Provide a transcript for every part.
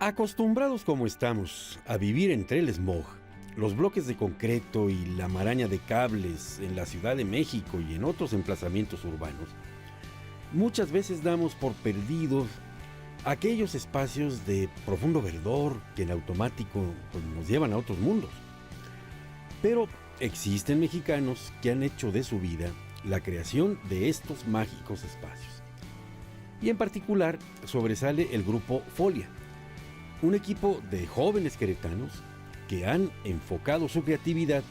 Acostumbrados como estamos a vivir entre el smog, los bloques de concreto y la maraña de cables en la Ciudad de México y en otros emplazamientos urbanos, muchas veces damos por perdidos aquellos espacios de profundo verdor que en automático nos llevan a otros mundos. Pero existen mexicanos que han hecho de su vida la creación de estos mágicos espacios. Y en particular sobresale el grupo Folia, un equipo de jóvenes queretanos que han enfocado su creatividad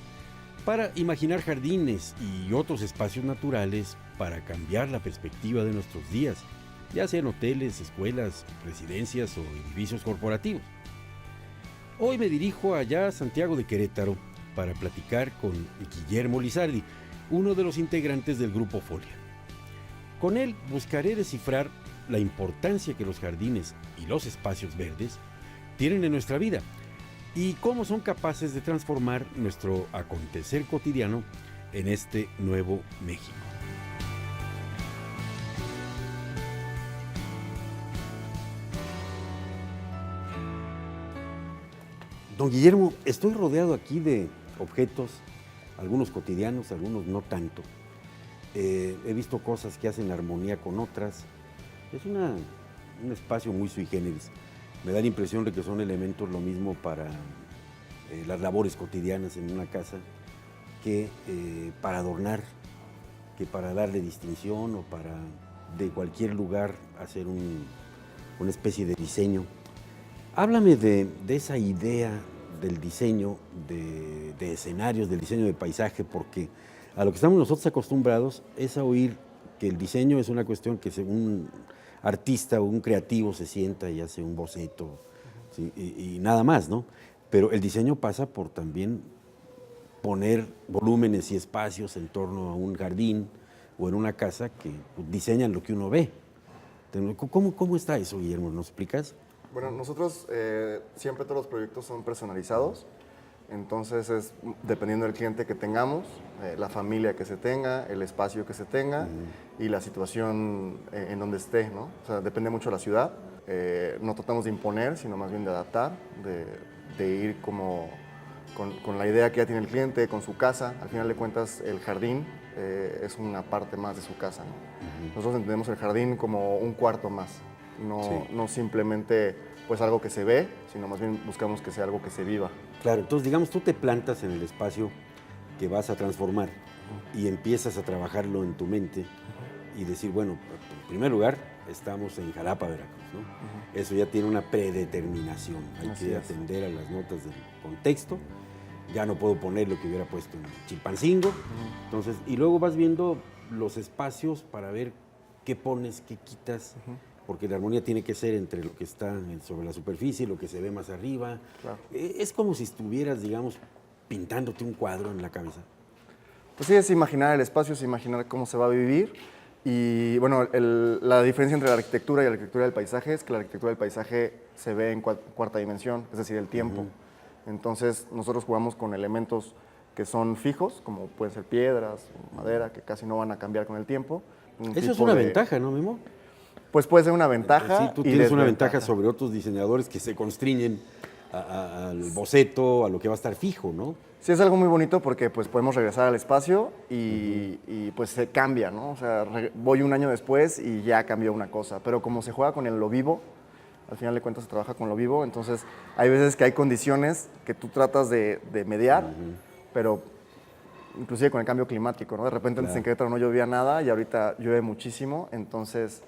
para imaginar jardines y otros espacios naturales para cambiar la perspectiva de nuestros días, ya sean hoteles, escuelas, residencias o edificios corporativos. Hoy me dirijo allá a Santiago de Querétaro para platicar con Guillermo Lizardi, uno de los integrantes del grupo Folia. Con él buscaré descifrar la importancia que los jardines y los espacios verdes tienen en nuestra vida y cómo son capaces de transformar nuestro acontecer cotidiano en este nuevo México. Don Guillermo, estoy rodeado aquí de objetos, algunos cotidianos, algunos no tanto. He visto cosas que hacen armonía con otras. Es un espacio muy sui generis. Me da la impresión de que son elementos lo mismo para las labores cotidianas en una casa que para adornar, que para darle distinción o para de cualquier lugar hacer una especie de diseño. Háblame de esa idea del diseño de escenarios, del diseño de paisaje, porque a lo que estamos nosotros acostumbrados es a oír que el diseño es una cuestión que un artista o un creativo se sienta y hace un boceto, ¿sí? y nada más, ¿no? Pero el diseño pasa por también poner volúmenes y espacios en torno a un jardín o en una casa que diseñan lo que uno ve. ¿Cómo está eso, Guillermo? ¿Nos explicas? Bueno, nosotros siempre todos los proyectos son personalizados, entonces es dependiendo del cliente que tengamos, la familia que se tenga, el espacio que se tenga y la situación en donde esté, ¿no? O sea, depende mucho de la ciudad. No tratamos de imponer, sino más bien de adaptar, de ir como con la idea que ya tiene el cliente, con su casa. Al final de cuentas, el jardín es una parte más de su casa, ¿no? Nosotros entendemos el jardín como un cuarto más. No simplemente pues algo que se ve, sino más bien buscamos que sea algo que se viva. Claro, entonces digamos tú te plantas en el espacio que vas a transformar y empiezas a trabajarlo en tu mente y decir, bueno, en primer lugar estamos en Jalapa, Veracruz, ¿no? Eso ya tiene una predeterminación, hay que atender a las notas del contexto, ya no puedo poner lo que hubiera puesto en Chilpancingo, entonces, y luego vas viendo los espacios para ver qué pones, qué quitas, porque la armonía tiene que ser entre lo que está sobre la superficie y lo que se ve más arriba. Claro. Es como si estuvieras, digamos, pintándote un cuadro en la cabeza. Pues sí, es imaginar el espacio, es imaginar cómo se va a vivir. Y bueno, la diferencia entre la arquitectura y la arquitectura del paisaje es que la arquitectura del paisaje se ve en cuarta dimensión, es decir, el tiempo. Entonces, nosotros jugamos con elementos que son fijos, como pueden ser piedras, madera, que casi no van a cambiar con el tiempo. Eso es una ventaja, ¿no, Memo? Pues puede ser una ventaja. Sí, tú tienes una ventaja sobre otros diseñadores que se constriñen al boceto, a lo que va a estar fijo, ¿no? Sí, es algo muy bonito porque pues podemos regresar al espacio y pues se cambia, ¿no? O sea, voy un año después y ya cambió una cosa, pero como se juega con lo vivo, al final de cuentas se trabaja con lo vivo, entonces hay veces que hay condiciones que tú tratas de mediar, pero inclusive con el cambio climático, ¿no? De repente antes en Querétaro no llovía nada y ahorita llueve muchísimo, entonces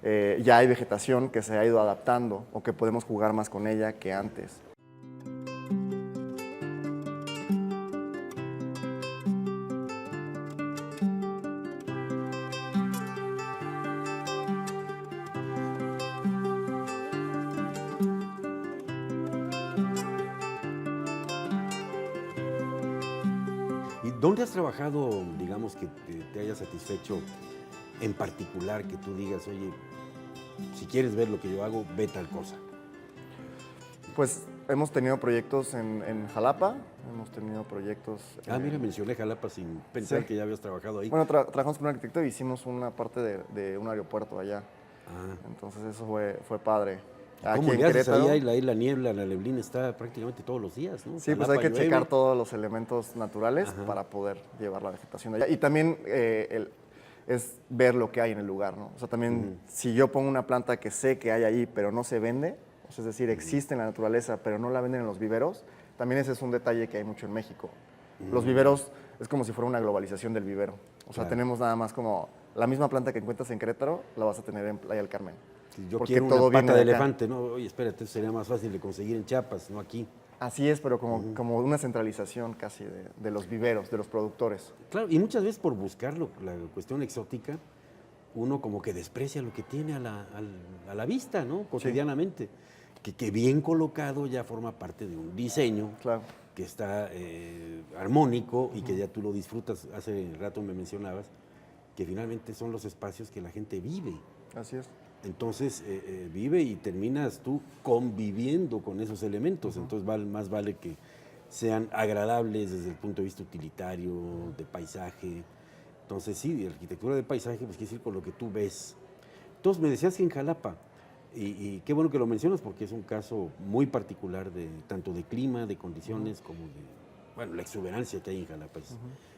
ya hay vegetación que se ha ido adaptando o que podemos jugar más con ella que antes. ¿Y dónde has trabajado, digamos, que te haya satisfecho en particular, que tú digas, oye, si quieres ver lo que yo hago, ve tal cosa? Pues hemos tenido proyectos en Jalapa, hemos tenido proyectos... Mira, mencioné Jalapa sin pensar que ya habías trabajado ahí. Bueno, trabajamos con un arquitecto y hicimos una parte de un aeropuerto allá. Entonces eso fue padre. aquí ¿Cómo en le haces? Querétaro. Ahí la niebla, la neblina está prácticamente todos los días, ¿no? Sí, pues Jalapa hay que llueve. checar todos los elementos naturales para poder llevar la vegetación de allá. Y también es ver lo que hay en el lugar, ¿no? O sea, también si yo pongo una planta que sé que hay ahí, pero no se vende, o sea, es decir, existe en la naturaleza, pero no la venden en los viveros, también ese es un detalle que hay mucho en México. Los viveros es como si fuera una globalización del vivero. O sea, Claro. tenemos nada más como la misma planta que encuentras en Querétaro, la vas a tener en Playa del Carmen. Si yo Porque quiero todo una pata viene de de acá. elefante, ¿no? Oye, espérate, eso sería más fácil de conseguir en Chiapas, no aquí. Así es, pero como una centralización casi de los viveros, de los productores. Claro, y muchas veces por buscarlo, la cuestión exótica, uno como que desprecia lo que tiene a la vista, ¿no? Cotidianamente. Que bien colocado ya forma parte de un diseño Claro. que está armónico y que ya tú lo disfrutas. Hace rato me mencionabas que finalmente son los espacios que la gente vive. Así es. Entonces vive y terminas tú conviviendo con esos elementos. Entonces más vale que sean agradables desde el punto de vista utilitario, de paisaje. Entonces sí, de arquitectura de paisaje, pues quiere decir con lo que tú ves. Entonces me decías que en Jalapa, y qué bueno que lo mencionas porque es un caso muy particular de tanto de clima, de condiciones, como de, bueno, la exuberancia que hay en Jalapa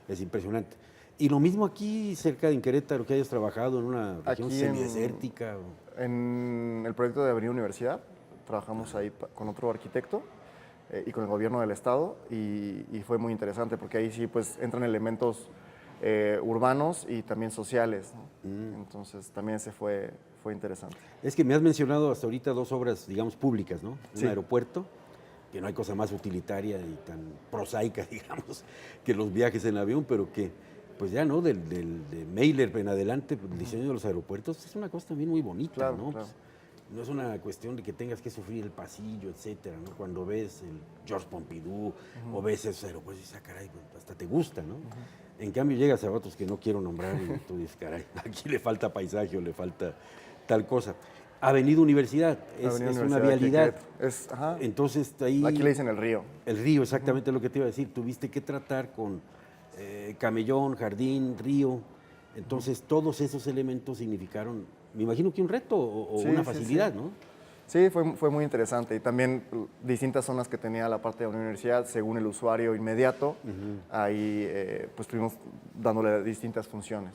es impresionante. Y lo mismo aquí cerca de Querétaro, que hayas trabajado en una región Aquí semidesértica. en el proyecto de Avenida Universidad, trabajamos ahí con otro arquitecto y con el gobierno del estado y fue muy interesante porque ahí sí pues entran elementos urbanos y también sociales, ¿no? Entonces también ese fue interesante. Es que me has mencionado hasta ahorita dos obras, digamos, públicas, ¿no? Sí. Un aeropuerto, que no hay cosa más utilitaria y tan prosaica, digamos, que los viajes en avión, pero que, pues ya, ¿no? De Meyler en adelante, pues, el diseño de los aeropuertos es una cosa también muy bonita, Claro, ¿no? claro. Pues, no es una cuestión de que tengas que sufrir el pasillo, etcétera, ¿no? Cuando ves el Georges Pompidou o ves esos aeropuertos, dices, caray, pues, hasta te gusta, ¿no? En cambio llegas a otros que no quiero nombrar y tú dices, caray, aquí le falta paisaje o le falta tal cosa. Avenida Universidad, es una Universidad aquí en vialidad. Querétaro. Ajá. Entonces ahí... Aquí le dicen el río. El río, exactamente lo que te iba a decir. Tuviste que tratar con camellón, jardín, río. Entonces todos esos elementos significaron, me imagino que un reto o Sí, una sí, facilidad, sí. ¿no? Sí, fue muy interesante y también distintas zonas que tenía la parte de la universidad según el usuario inmediato. Ahí pues estuvimos dándole distintas funciones.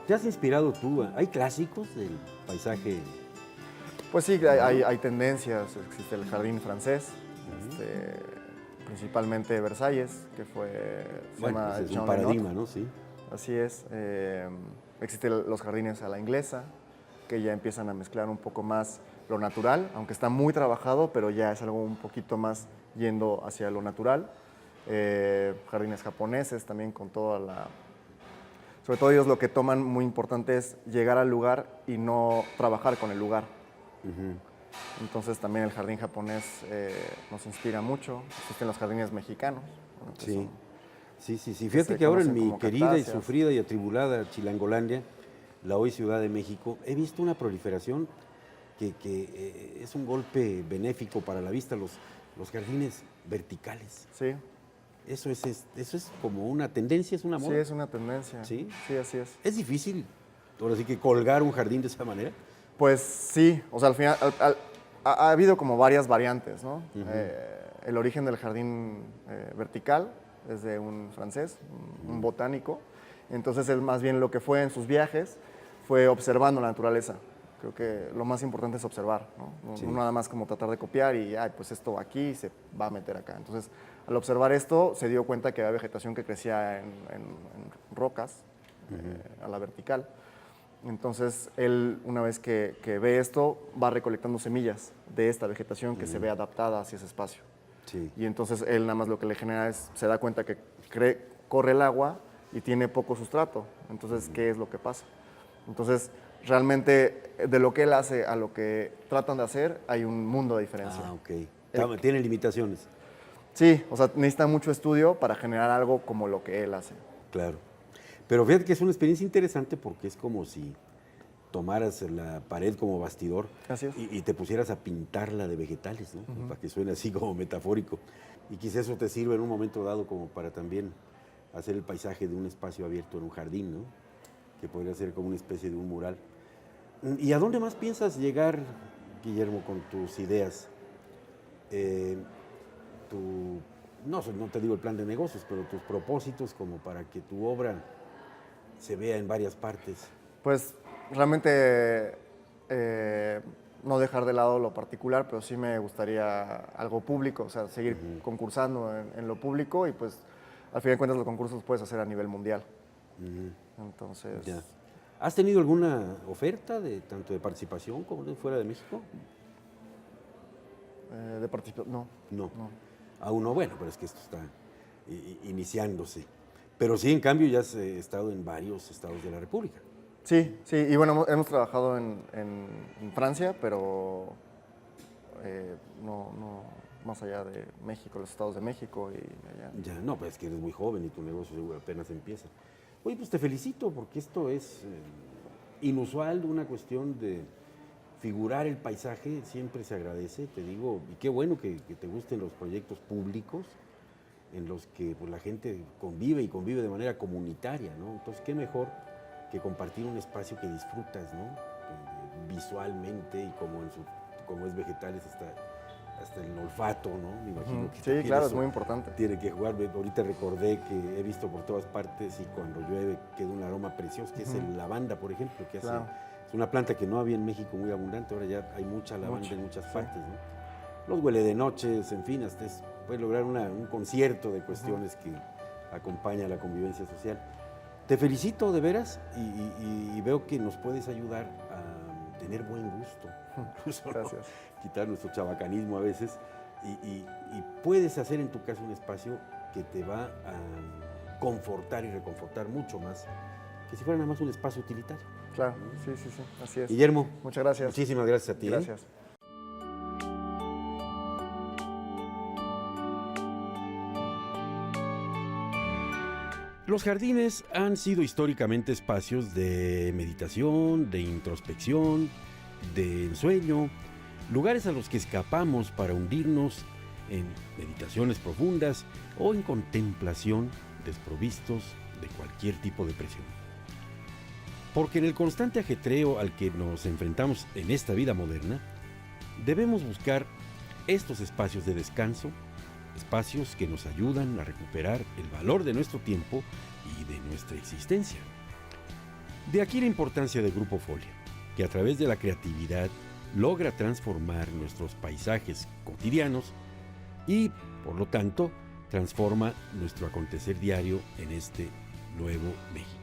¿Te has inspirado tú? ¿Hay clásicos del paisaje? Pues sí, hay tendencias. Existe el jardín francés, principalmente Versalles, que se Bueno, llama ese es un Jean paradigma, Lenot. ¿no? Sí. Así es. Existen los jardines a la inglesa, que ya empiezan a mezclar un poco más lo natural, aunque está muy trabajado, pero ya es algo un poquito más yendo hacia lo natural. Jardines japoneses también con toda la... Sobre todo ellos lo que toman muy importante es llegar al lugar y no trabajar con el lugar. Entonces también el jardín japonés nos inspira mucho. Existen los jardines mexicanos. Bueno, que Sí. son- Sí. que Fíjate se que ahora en conocen mi como querida y cactáceas. sufrida y atribulada Chilangolandia, la hoy Ciudad de México, he visto una proliferación que es un golpe benéfico para la vista, los jardines verticales. Sí, Eso es como una tendencia, es una sí, moda. es una tendencia. ¿Sí? Sí, así es. Es difícil, ahora sí que colgar un jardín de esa manera. Pues sí, o sea, al final ha habido como varias variantes, ¿no? El origen del jardín vertical es de un francés, un botánico. Entonces él más bien lo que fue en sus viajes fue observando la naturaleza. Creo que lo más importante es observar, ¿no? Sí. No nada más como tratar de copiar y, ay, pues esto aquí se va a meter acá. Entonces, al observar esto, se dio cuenta que había vegetación que crecía en rocas, a la vertical. Entonces, él, una vez que ve esto, va recolectando semillas de esta vegetación que se ve adaptada hacia ese espacio. Sí. Y entonces, él nada más lo que le genera es, se da cuenta que corre el agua y tiene poco sustrato. Entonces, ¿qué es lo que pasa? Entonces, realmente, de lo que él hace a lo que tratan de hacer, hay un mundo de diferencia. Ah, ok. Tiene limitaciones. Sí, o sea, necesita mucho estudio para generar algo como lo que él hace. Claro. Pero fíjate que es una experiencia interesante porque es como si tomaras la pared como bastidor Así es. y te pusieras a pintarla de vegetales, ¿no? Para que suene así como metafórico. Y quizás eso te sirva en un momento dado como para también hacer el paisaje de un espacio abierto en un jardín, ¿no? Que podría ser como una especie de un mural. ¿Y a dónde más piensas llegar, Guillermo, con tus ideas? No te digo el plan de negocios, pero tus propósitos como para que tu obra se vea en varias partes. Pues realmente no dejar de lado lo particular, pero sí me gustaría algo público, o sea, seguir concursando en lo público y pues al fin de cuentas los concursos los puedes hacer a nivel mundial. Entonces... Ya. ¿Has tenido alguna oferta tanto de participación como de fuera de México? de participación, no. No. Aún no, bueno, pero es que esto está iniciándose. Pero sí, en cambio, ya has estado en varios estados de la República. Sí, y bueno, hemos trabajado en Francia, pero no más allá de México, los estados de México y allá. Ya, no, pues es que eres muy joven y tu negocio apenas empieza. Oye, pues te felicito porque esto es inusual, una cuestión de figurar el paisaje, siempre se agradece, te digo, y qué bueno que te gusten los proyectos públicos en los que pues, la gente convive y convive de manera comunitaria, ¿no? Entonces, qué mejor que compartir un espacio que disfrutas, ¿no? Visualmente y como es vegetales hasta el olfato, ¿no? Me imagino que Sí, claro, es muy importante. Tiene que jugar. Ahorita recordé que he visto por todas partes y cuando llueve queda un aroma precioso, que es el lavanda, por ejemplo, que Claro. es una planta que no había en México muy abundante, ahora ya hay mucha lavanda en muchas partes, ¿no? Los huele de noches, en fin, puedes lograr un concierto de cuestiones que acompaña a la convivencia social. Te felicito de veras y veo que nos puedes ayudar a tener buen gusto, incluso Gracias. quitar nuestro chabacanismo a veces y puedes hacer en tu casa un espacio que te va a confortar y reconfortar mucho más que si fuera nada más un espacio utilitario. Claro, sí, así es. Guillermo, muchas gracias. Muchísimas gracias a ti. Gracias. Los jardines han sido históricamente espacios de meditación, de introspección, de ensueño, lugares a los que escapamos para hundirnos en meditaciones profundas o en contemplación desprovistos de cualquier tipo de presión. Porque en el constante ajetreo al que nos enfrentamos en esta vida moderna, debemos buscar estos espacios de descanso, espacios que nos ayudan a recuperar el valor de nuestro tiempo y de nuestra existencia. De aquí la importancia del Grupo Folia, que a través de la creatividad logra transformar nuestros paisajes cotidianos y, por lo tanto, transforma nuestro acontecer diario en este nuevo México.